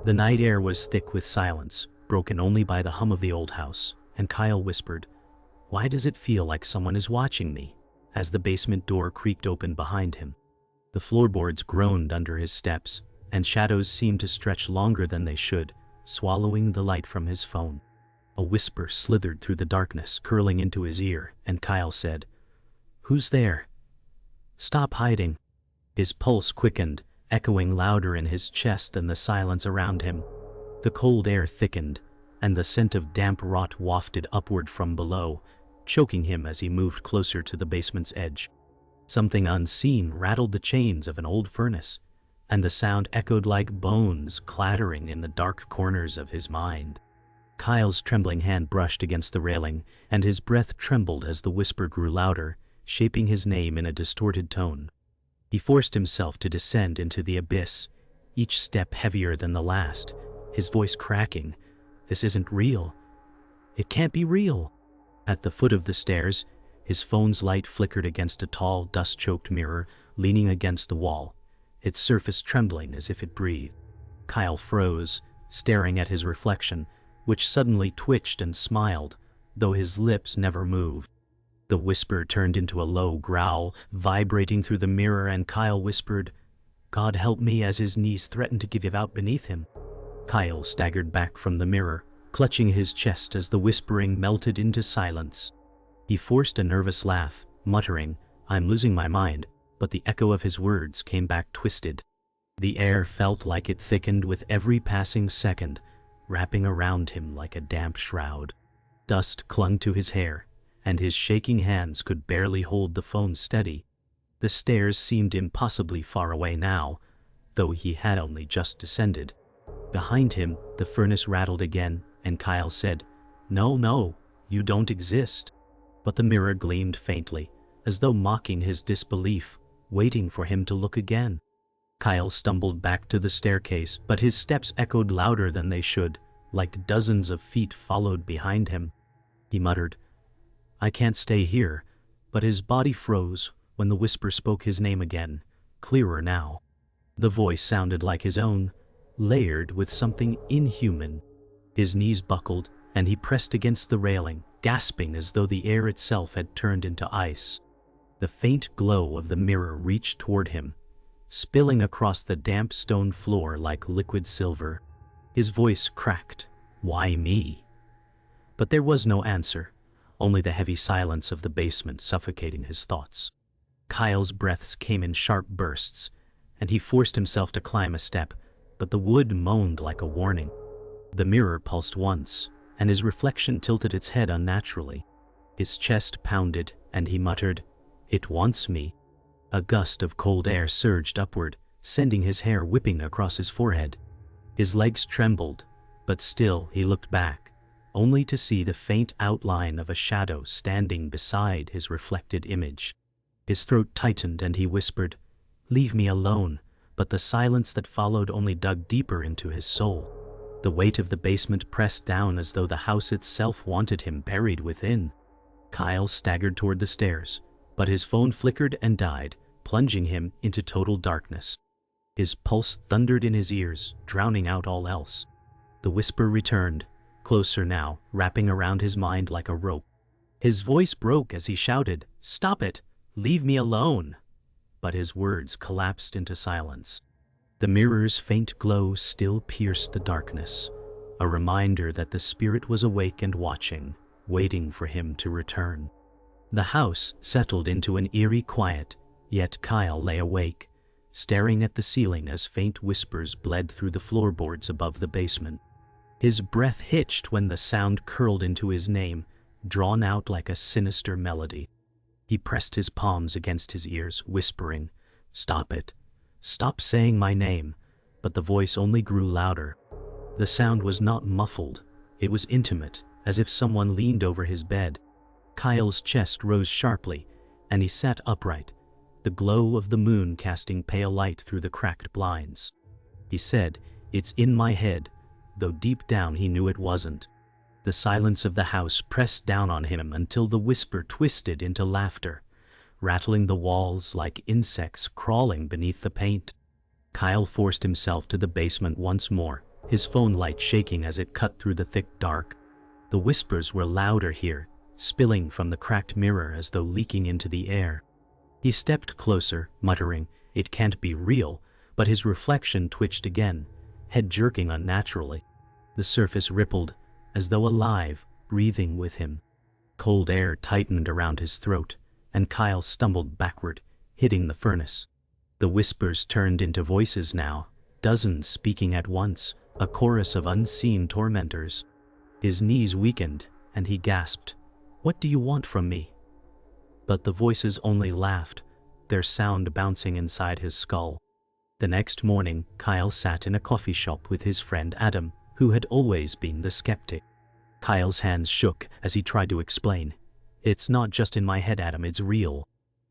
The night air was thick with silence, broken only by the hum of the old house, and Kyle whispered, "Why does it feel like someone is watching me?" as the basement door creaked open behind him. The floorboards groaned under his steps, and shadows seemed to stretch longer than they should, swallowing the light from his phone. A whisper slithered through the darkness, curling into his ear, and Kyle said, "Who's there? Stop hiding." His pulse quickened, echoing louder in his chest than the silence around him. The cold air thickened, and the scent of damp rot wafted upward from below, choking him as he moved closer to the basement's edge. Something unseen rattled the chains of an old furnace, and the sound echoed like bones clattering in the dark corners of his mind. Kyle's trembling hand brushed against the railing, and his breath trembled as the whisper grew louder, shaping his name in a distorted tone. He forced himself to descend into the abyss, each step heavier than the last, his voice cracking. "This isn't real. It can't be real." At the foot of the stairs, his phone's light flickered against a tall, dust-choked mirror leaning against the wall, its surface trembling as if it breathed. Kyle froze, staring at his reflection, which suddenly twitched and smiled, though his lips never moved. The whisper turned into a low growl, vibrating through the mirror, and Kyle whispered, "God help me," as his knees threatened to give out beneath him. Kyle staggered back from the mirror, clutching his chest as the whispering melted into silence. He forced a nervous laugh, muttering, "I'm losing my mind," but the echo of his words came back twisted. The air felt like it thickened with every passing second, wrapping around him like a damp shroud. Dust clung to his hair, and his shaking hands could barely hold the phone steady. The stairs seemed impossibly far away now, though he had only just descended. Behind him, the furnace rattled again, and Kyle said, "No, no, you don't exist." But the mirror gleamed faintly, as though mocking his disbelief, waiting for him to look again. Kyle stumbled back to the staircase, but his steps echoed louder than they should, like dozens of feet followed behind him. He muttered, "I can't stay here," but his body froze when the whisper spoke his name again, clearer now. The voice sounded like his own, layered with something inhuman. His knees buckled, and he pressed against the railing, gasping as though the air itself had turned into ice. The faint glow of the mirror reached toward him, spilling across the damp stone floor like liquid silver. His voice cracked, "Why me?" But there was no answer, only the heavy silence of the basement suffocating his thoughts. Kyle's breaths came in sharp bursts, and he forced himself to climb a step, but the wood moaned like a warning. The mirror pulsed once, and his reflection tilted its head unnaturally. His chest pounded, and he muttered, "It wants me." A gust of cold air surged upward, sending his hair whipping across his forehead. His legs trembled, but still he looked back, only to see the faint outline of a shadow standing beside his reflected image. His throat tightened and he whispered, "Leave me alone," but the silence that followed only dug deeper into his soul. The weight of the basement pressed down as though the house itself wanted him buried within. Kyle staggered toward the stairs, but his phone flickered and died, plunging him into total darkness. His pulse thundered in his ears, drowning out all else. The whisper returned, closer now, wrapping around his mind like a rope. His voice broke as he shouted, "Stop it! Leave me alone!" But his words collapsed into silence. The mirror's faint glow still pierced the darkness, a reminder that the spirit was awake and watching, waiting for him to return. The house settled into an eerie quiet, yet Kyle lay awake, staring at the ceiling as faint whispers bled through the floorboards above the basement. His breath hitched when the sound curled into his name, drawn out like a sinister melody. He pressed his palms against his ears, whispering, "Stop it. Stop saying my name," but the voice only grew louder. The sound was not muffled, it was intimate, as if someone leaned over his bed. Kyle's chest rose sharply, and he sat upright, the glow of the moon casting pale light through the cracked blinds. He said, "It's in my head," though deep down he knew it wasn't. The silence of the house pressed down on him until the whisper twisted into laughter, rattling the walls like insects crawling beneath the paint. Kyle forced himself to the basement once more, his phone light shaking as it cut through the thick dark. The whispers were louder here, spilling from the cracked mirror as though leaking into the air. He stepped closer, muttering, "It can't be real," but his reflection twitched again, head jerking unnaturally. The surface rippled, as though alive, breathing with him. Cold air tightened around his throat, and Kyle stumbled backward, hitting the furnace. The whispers turned into voices now, dozens speaking at once, a chorus of unseen tormentors. His knees weakened, and he gasped, "What do you want from me?" But the voices only laughed, their sound bouncing inside his skull. The next morning, Kyle sat in a coffee shop with his friend Adam, who had always been the skeptic. Kyle's hands shook as he tried to explain. "It's not just in my head, Adam, it's real."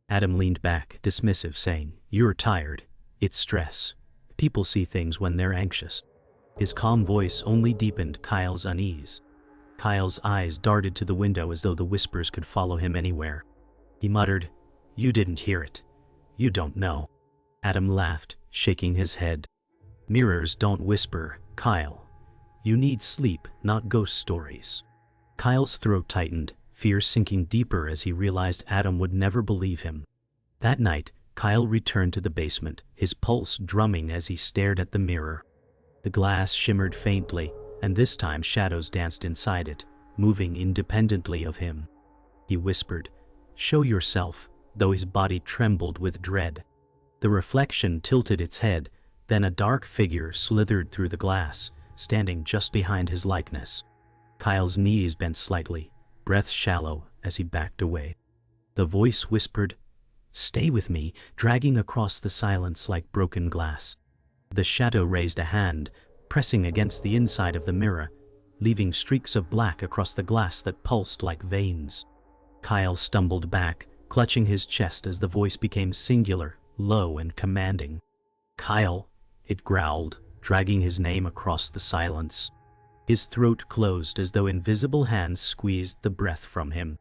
Adam leaned back, dismissive, saying, "You're tired. It's stress. People see things when they're anxious." His calm voice only deepened Kyle's unease. Kyle's eyes darted to the window as though the whispers could follow him anywhere. He muttered, "You didn't hear it. You don't know." Adam laughed, shaking his head. "Mirrors don't whisper, Kyle. You need sleep, not ghost stories." Kyle's throat tightened, fear sinking deeper as he realized Adam would never believe him. That night, Kyle returned to the basement, his pulse drumming as he stared at the mirror. The glass shimmered faintly, and this time shadows danced inside it, moving independently of him. He whispered, "Show yourself," though his body trembled with dread. The reflection tilted its head, then a dark figure slithered through the glass, standing just behind his likeness. Kyle's knees bent slightly, breath shallow as he backed away. The voice whispered, "Stay with me," dragging across the silence like broken glass. The shadow raised a hand, pressing against the inside of the mirror, leaving streaks of black across the glass that pulsed like veins. Kyle stumbled back, clutching his chest as the voice became singular, low and commanding. "Kyle," it growled, dragging his name across the silence. His throat closed as though invisible hands squeezed the breath from him.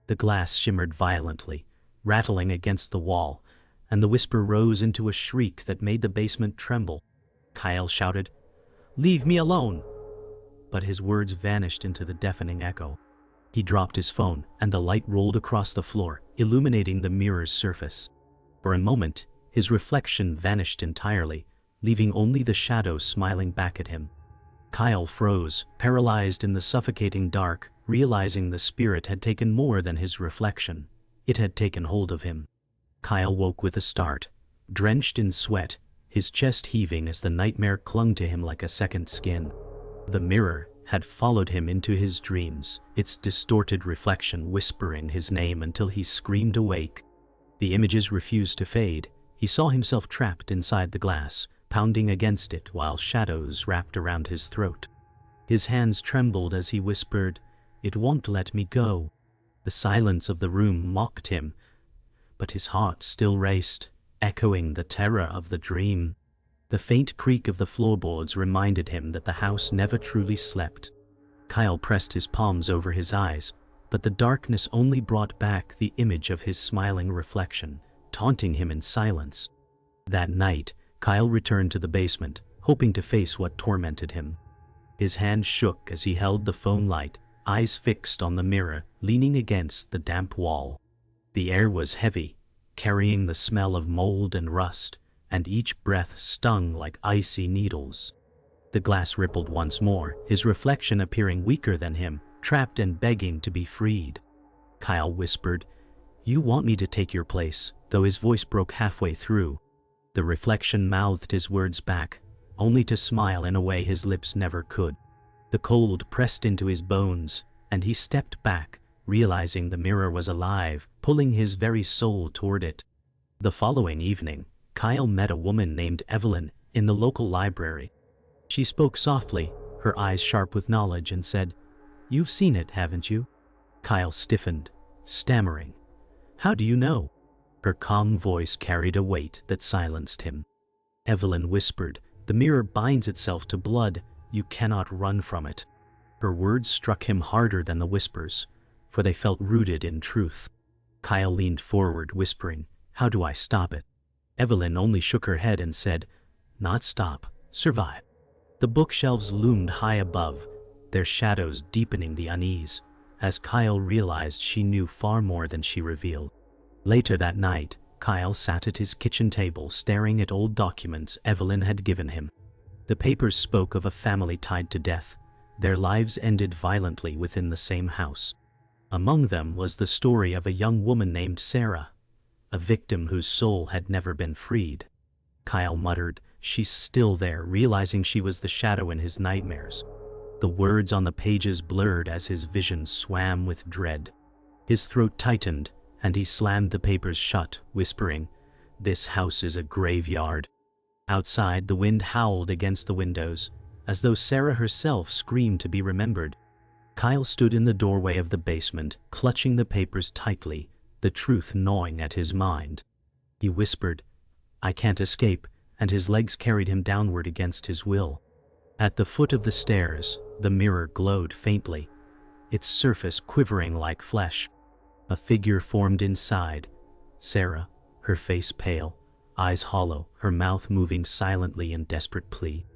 The glass shimmered violently, rattling against the wall, and the whisper rose into a shriek that made the basement tremble. Kyle shouted, "Leave me alone!" But his words vanished into the deafening echo. He dropped his phone, and the light rolled across the floor, illuminating the mirror's surface. For a moment, his reflection vanished entirely, leaving only the shadow smiling back at him. Kyle froze, paralyzed in the suffocating dark, realizing the spirit had taken more than his reflection. It had taken hold of him. Kyle woke with a start, drenched in sweat, his chest heaving as the nightmare clung to him like a second skin. The mirror had followed him into his dreams, its distorted reflection whispering his name until he screamed awake. The images refused to fade. He saw himself trapped inside the glass, pounding against it while shadows wrapped around his throat. His hands trembled as he whispered, "It won't let me go." The silence of the room mocked him, but his heart still raced, echoing the terror of the dream. The faint creak of the floorboards reminded him that the house never truly slept. Kyle pressed his palms over his eyes, but the darkness only brought back the image of his smiling reflection, taunting him in silence. That night, Kyle returned to the basement, hoping to face what tormented him. His hand shook as he held the phone light, eyes fixed on the mirror, leaning against the damp wall. The air was heavy, carrying the smell of mold and rust, and each breath stung like icy needles. The glass rippled once more, his reflection appearing weaker than him, trapped and begging to be freed. Kyle whispered, "You want me to take your place," though his voice broke halfway through. The reflection mouthed his words back, only to smile in a way his lips never could. The cold pressed into his bones, and he stepped back, realizing the mirror was alive, pulling his very soul toward it. The following evening, Kyle met a woman named Evelyn in the local library. She spoke softly, her eyes sharp with knowledge, and said, "You've seen it, haven't you?" Kyle stiffened, stammering, "How do you know?" Her calm voice carried a weight that silenced him. Evelyn whispered, "The mirror binds itself to blood. You cannot run from it." Her words struck him harder than the whispers, for they felt rooted in truth. Kyle leaned forward, whispering, "How do I stop it?" Evelyn only shook her head and said, "Not stop, survive." The bookshelves loomed high above, their shadows deepening the unease, as Kyle realized she knew far more than she revealed. Later that night, Kyle sat at his kitchen table staring at old documents Evelyn had given him. The papers spoke of a family tied to death, their lives ended violently within the same house. Among them was the story of a young woman named Sarah, a victim whose soul had never been freed. Kyle muttered, "She's still there," realizing she was the shadow in his nightmares. The words on the pages blurred as his vision swam with dread. His throat tightened, and he slammed the papers shut, whispering, "This house is a graveyard." Outside, the wind howled against the windows, as though Sarah herself screamed to be remembered. Kyle stood in the doorway of the basement, clutching the papers tightly, the truth gnawing at his mind. He whispered, "I can't escape," and his legs carried him downward against his will. At the foot of the stairs, the mirror glowed faintly, its surface quivering like flesh. A figure formed inside, Sarah, her face pale, eyes hollow, her mouth moving silently in desperate plea.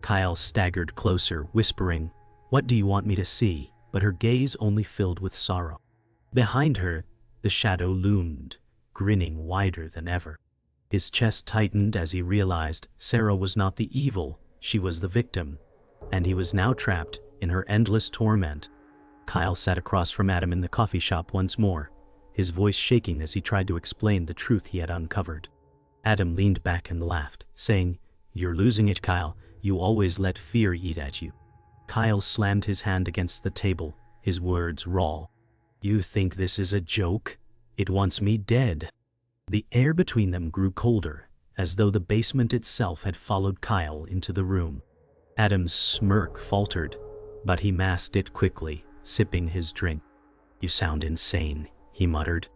Kyle staggered closer, whispering, "What do you want me to see?" But her gaze only filled with sorrow. Behind her, the shadow loomed, grinning wider than ever. His chest tightened as he realized Sarah was not the evil, she was the victim, and he was now trapped in her endless torment. Kyle sat across from Adam in the coffee shop once more, his voice shaking as he tried to explain the truth he had uncovered. Adam leaned back and laughed, saying, "You're losing it, Kyle. You always let fear eat at you." Kyle slammed his hand against the table, his words raw. "You think this is a joke? It wants me dead." The air between them grew colder, as though the basement itself had followed Kyle into the room. Adam's smirk faltered, but he masked it quickly, sipping his drink. "You sound insane," he muttered.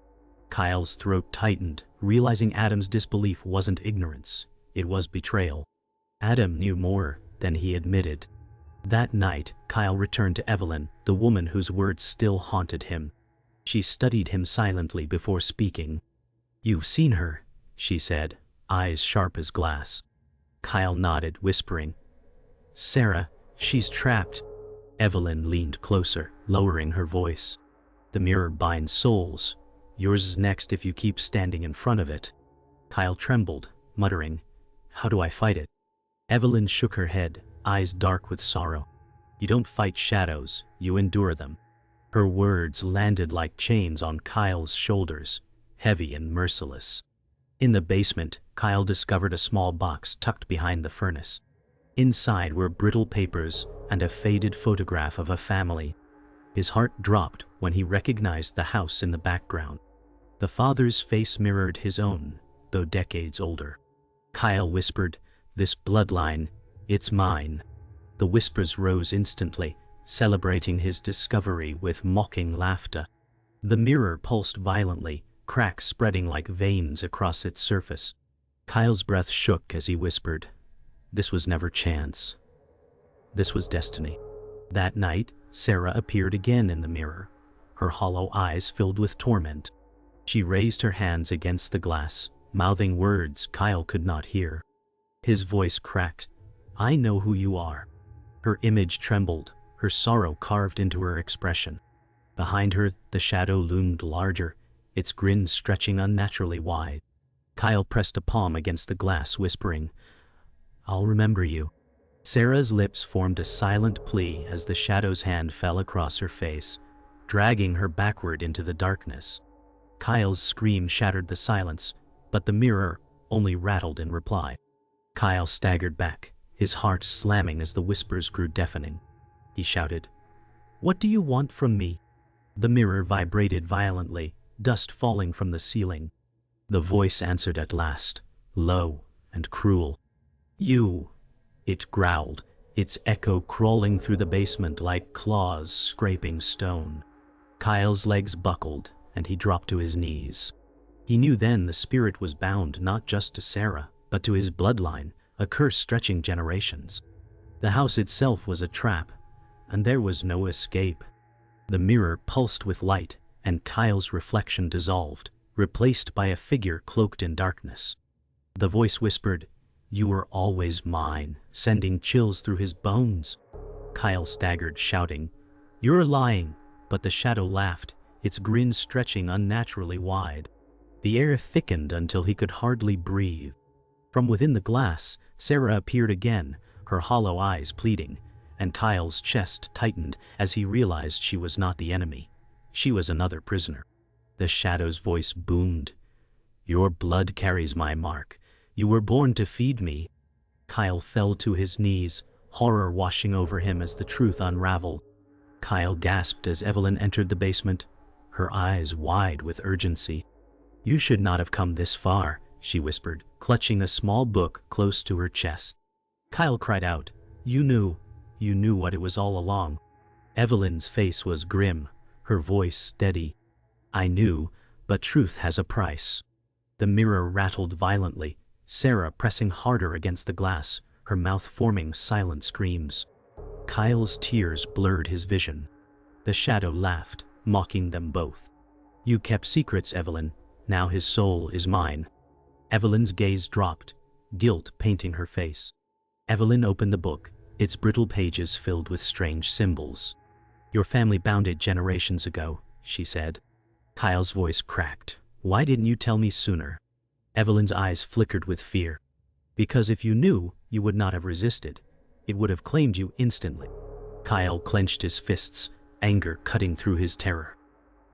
Kyle's throat tightened, realizing Adam's disbelief wasn't ignorance, it was betrayal. Adam knew more than he admitted. That night, Kyle returned to Evelyn, the woman whose words still haunted him. She studied him silently before speaking. "You've seen her," she said, eyes sharp as glass. Kyle nodded, whispering, "Sarah, she's trapped." Evelyn leaned closer, lowering her voice. "The mirror binds souls. Yours is next if you keep standing in front of it." Kyle trembled, muttering, "How do I fight it?" Evelyn shook her head, eyes dark with sorrow. "You don't fight shadows, you endure them." Her words landed like chains on Kyle's shoulders, heavy and merciless. In the basement, Kyle discovered a small box tucked behind the furnace. Inside were brittle papers and a faded photograph of a family. His heart dropped when he recognized the house in the background. The father's face mirrored his own, though decades older. Kyle whispered, "This bloodline, it's mine." The whispers rose instantly, celebrating his discovery with mocking laughter. The mirror pulsed violently, cracks spreading like veins across its surface. Kyle's breath shook as he whispered, "This was never chance. This was destiny." That night, Sarah appeared again in the mirror, her hollow eyes filled with torment. She raised her hands against the glass, mouthing words Kyle could not hear. His voice cracked, "I know who you are." Her image trembled, her sorrow carved into her expression. Behind her, the shadow loomed larger, its grin stretching unnaturally wide. Kyle pressed a palm against the glass, whispering, "I'll remember you." Sarah's lips formed a silent plea as the shadow's hand fell across her face, dragging her backward into the darkness. Kyle's scream shattered the silence, but the mirror only rattled in reply. Kyle staggered back, his heart slamming as the whispers grew deafening. He shouted, "What do you want from me?" The mirror vibrated violently, dust falling from the ceiling. The voice answered at last, low and cruel. "You," it growled, its echo crawling through the basement like claws scraping stone. Kyle's legs buckled, and he dropped to his knees. He knew then the spirit was bound not just to Sarah, but to his bloodline, a curse stretching generations. The house itself was a trap, and there was no escape. The mirror pulsed with light, and Kyle's reflection dissolved, replaced by a figure cloaked in darkness. The voice whispered, You were always mine, sending chills through his bones. Kyle staggered, shouting, "You're lying," but the shadow laughed, its grin stretching unnaturally wide. The air thickened until he could hardly breathe. From within the glass, Sarah appeared again, her hollow eyes pleading, and Kyle's chest tightened as he realized she was not the enemy. She was another prisoner. The shadow's voice boomed, "Your blood carries my mark. You were born to feed me." Kyle fell to his knees, horror washing over him as the truth unraveled. Kyle gasped as Evelyn entered the basement, her eyes wide with urgency. "You should not have come this far," she whispered, clutching a small book close to her chest. Kyle cried out, you knew what it was all along." Evelyn's face was grim, her voice steady. "I knew, but truth has a price." The mirror rattled violently, Sarah pressing harder against the glass, her mouth forming silent screams. Kyle's tears blurred his vision. The shadow laughed, mocking them both. "You kept secrets, Evelyn. Now his soul is mine." Evelyn's gaze dropped, guilt painting her face. Evelyn opened the book, its brittle pages filled with strange symbols. "Your family bound it generations ago," she said. Kyle's voice cracked. "Why didn't you tell me sooner?" Evelyn's eyes flickered with fear. "Because if you knew, you would not have resisted. It would have claimed you instantly." Kyle clenched his fists, anger cutting through his terror.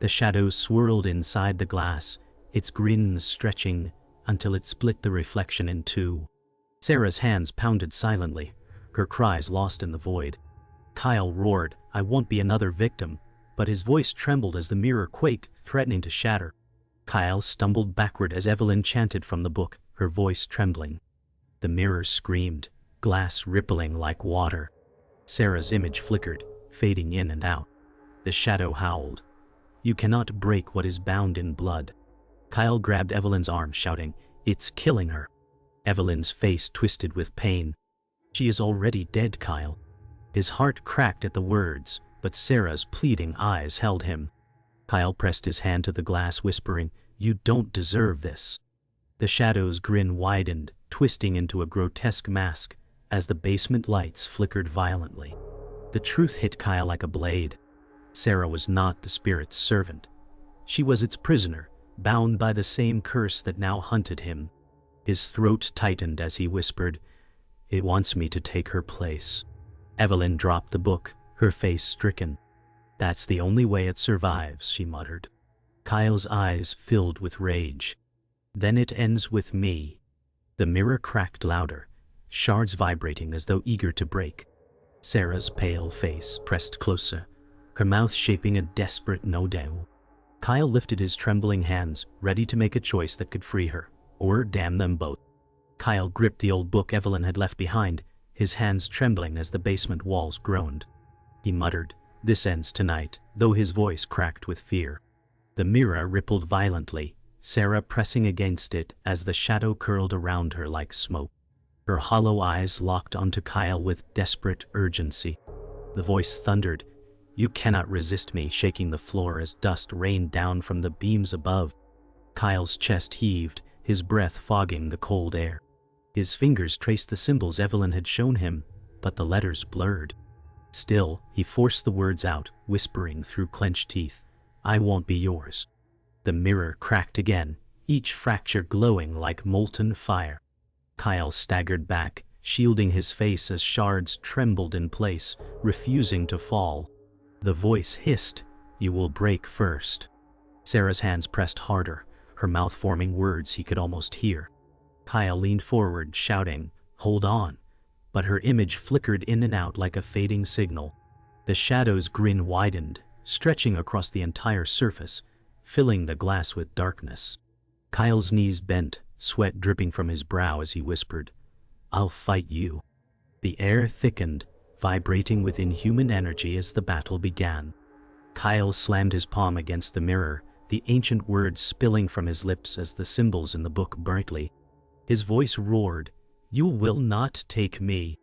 The shadow swirled inside the glass, its grin stretching until it split the reflection in two. Sarah's hands pounded silently, her cries lost in the void. Kyle roared, "I won't be another victim," but his voice trembled as the mirror quaked, threatening to shatter. Kyle stumbled backward as Evelyn chanted from the book, her voice trembling. The mirror screamed, glass rippling like water. Sarah's image flickered, fading in and out. The shadow howled, "You cannot break what is bound in blood." Kyle grabbed Evelyn's arm, shouting, "It's killing her." Evelyn's face twisted with pain. "She is already dead, Kyle." His heart cracked at the words, but Sarah's pleading eyes held him. Kyle pressed his hand to the glass, whispering, "You don't deserve this." The shadow's grin widened, twisting into a grotesque mask, as the basement lights flickered violently. The truth hit Kyle like a blade. Sarah was not the spirit's servant. She was its prisoner, bound by the same curse that now hunted him. His throat tightened as he whispered, "It wants me to take her place." Evelyn dropped the book, her face stricken. "That's the only way it survives," she muttered. Kyle's eyes filled with rage. "Then it ends with me." The mirror cracked louder, shards vibrating as though eager to break. Sarah's pale face pressed closer, her mouth shaping a desperate no-do. Kyle lifted his trembling hands, ready to make a choice that could free her, or damn them both. Kyle gripped the old book Evelyn had left behind, his hands trembling as the basement walls groaned. He muttered, "This ends tonight," though his voice cracked with fear. The mirror rippled violently, Sarah pressing against it as the shadow curled around her like smoke. Her hollow eyes locked onto Kyle with desperate urgency. The voice thundered, "You cannot resist me," shaking the floor as dust rained down from the beams above. Kyle's chest heaved, his breath fogging the cold air. His fingers traced the symbols Evelyn had shown him, but the letters blurred. Still, he forced the words out, whispering through clenched teeth, "I won't be yours." The mirror cracked again, each fracture glowing like molten fire. Kyle staggered back, shielding his face as shards trembled in place, refusing to fall. The voice hissed, "You will break first." Sarah's hands pressed harder, her mouth forming words he could almost hear. Kyle leaned forward, shouting, "Hold on," but her image flickered in and out like a fading signal. The shadow's grin widened, stretching across the entire surface, filling the glass with darkness. Kyle's knees bent, sweat dripping from his brow as he whispered, "I'll fight you." The air thickened, vibrating with inhuman energy as the battle began. Kyle slammed his palm against the mirror, the ancient words spilling from his lips as the symbols in the book brightly. His voice roared, "You will not take me."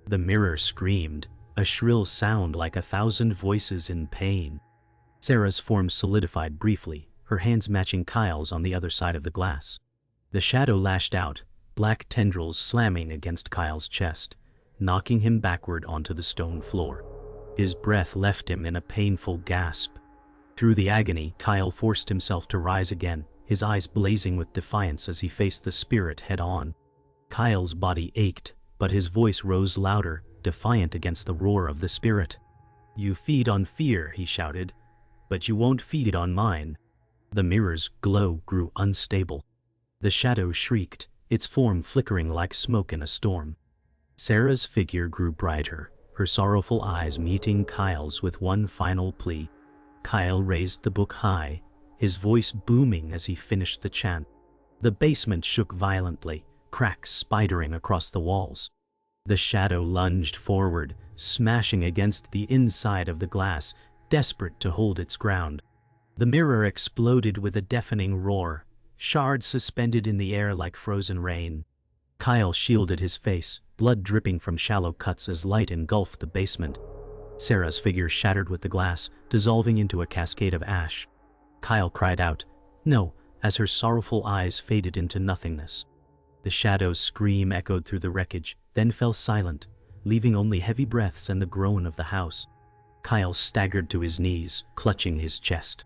The mirror screamed, a shrill sound like 1,000 voices in pain. Sarah's form solidified briefly, her hands matching Kyle's on the other side of the glass. The shadow lashed out, black tendrils slamming against Kyle's chest, knocking him backward onto the stone floor. His breath left him in a painful gasp. Through the agony, Kyle forced himself to rise again, his eyes blazing with defiance as he faced the spirit head-on. Kyle's body ached, but his voice rose louder, defiant against the roar of the spirit. "You feed on fear," he shouted, "but you won't feed on mine." The mirror's glow grew unstable. The shadow shrieked, its form flickering like smoke in a storm. Sarah's figure grew brighter, her sorrowful eyes meeting Kyle's with one final plea. Kyle raised the book high, his voice booming as he finished the chant. The basement shook violently, cracks spidering across the walls. The shadow lunged forward, smashing against the inside of the glass, desperate to hold its ground. The mirror exploded with a deafening roar, shards suspended in the air like frozen rain. Kyle shielded his face, blood dripping from shallow cuts as light engulfed the basement. Sarah's figure shattered with the glass, dissolving into a cascade of ash. Kyle cried out, "No," as her sorrowful eyes faded into nothingness. The shadow's scream echoed through the wreckage, then fell silent, leaving only heavy breaths and the groan of the house. Kyle staggered to his knees, clutching his chest.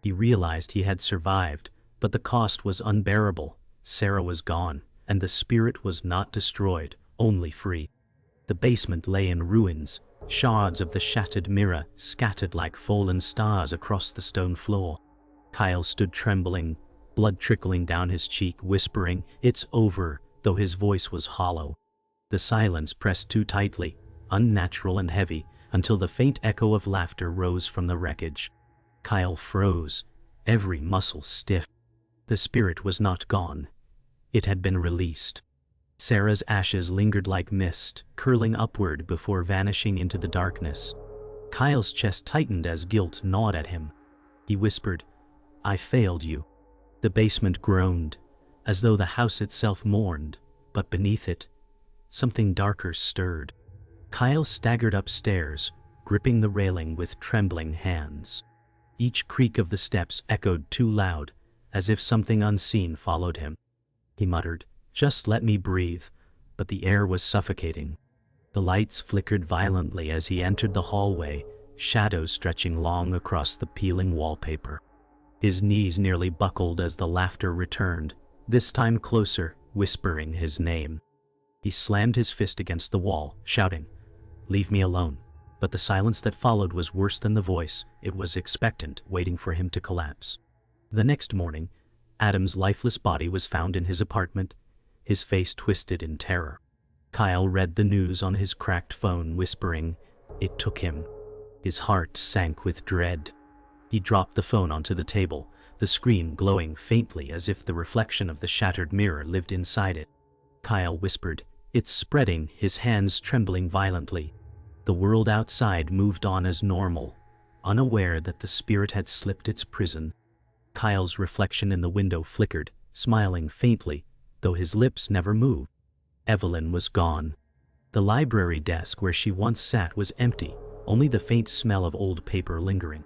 He realized he had survived, but the cost was unbearable. Sarah was gone, and the spirit was not destroyed, only free. The basement lay in ruins, shards of the shattered mirror scattered like fallen stars across the stone floor. Kyle stood trembling, blood trickling down his cheek, whispering, "It's over," though his voice was hollow. The silence pressed too tightly, unnatural and heavy, until the faint echo of laughter rose from the wreckage. Kyle froze, every muscle stiff. The spirit was not gone. It had been released. Sarah's ashes lingered like mist, curling upward before vanishing into the darkness. Kyle's chest tightened as guilt gnawed at him. He whispered, "I failed you." The basement groaned, as though the house itself mourned, but beneath it, something darker stirred. Kyle staggered upstairs, gripping the railing with trembling hands. Each creak of the steps echoed too loud, as if something unseen followed him. He muttered, "Just let me breathe," but the air was suffocating. The lights flickered violently as he entered the hallway, shadows stretching long across the peeling wallpaper. His knees nearly buckled as the laughter returned, this time closer, whispering his name. He slammed his fist against the wall, shouting, "Leave me alone." But the silence that followed was worse than the voice. It was expectant, waiting for him to collapse. The next morning, Adam's lifeless body was found in his apartment, his face twisted in terror. Kyle read the news on his cracked phone, whispering, "It took him." His heart sank with dread. He dropped the phone onto the table, the screen glowing faintly as if the reflection of the shattered mirror lived inside it. Kyle whispered, "It's spreading," his hands trembling violently. The world outside moved on as normal, unaware that the spirit had slipped its prison. Kyle's reflection in the window flickered, smiling faintly, though his lips never moved. Evelyn was gone. The library desk where she once sat was empty, only the faint smell of old paper lingering.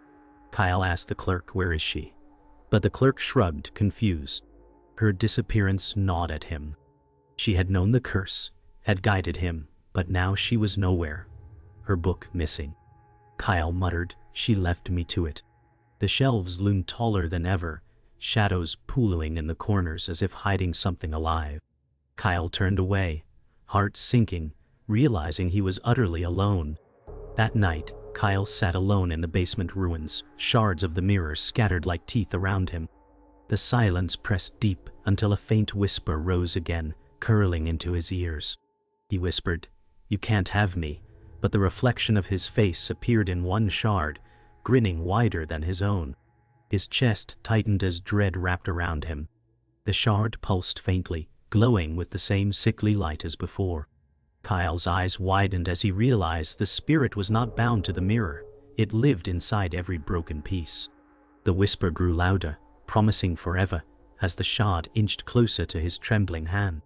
Kyle asked the clerk, "Where is she?" But the clerk shrugged, confused. Her disappearance gnawed at him. She had known the curse, had guided him, but now she was nowhere. Her book missing. Kyle muttered, "She left me to it." The shelves loomed taller than ever, shadows pooling in the corners as if hiding something alive. Kyle turned away, heart sinking, realizing he was utterly alone. That night, Kyle sat alone in the basement ruins, shards of the mirror scattered like teeth around him. The silence pressed deep until a faint whisper rose again, curling into his ears. He whispered, "You can't have me," but the reflection of his face appeared in one shard, grinning wider than his own. His chest tightened as dread wrapped around him. The shard pulsed faintly, glowing with the same sickly light as before. Kyle's eyes widened as he realized the spirit was not bound to the mirror. It lived inside every broken piece. The whisper grew louder, promising forever, as the shard inched closer to his trembling hand.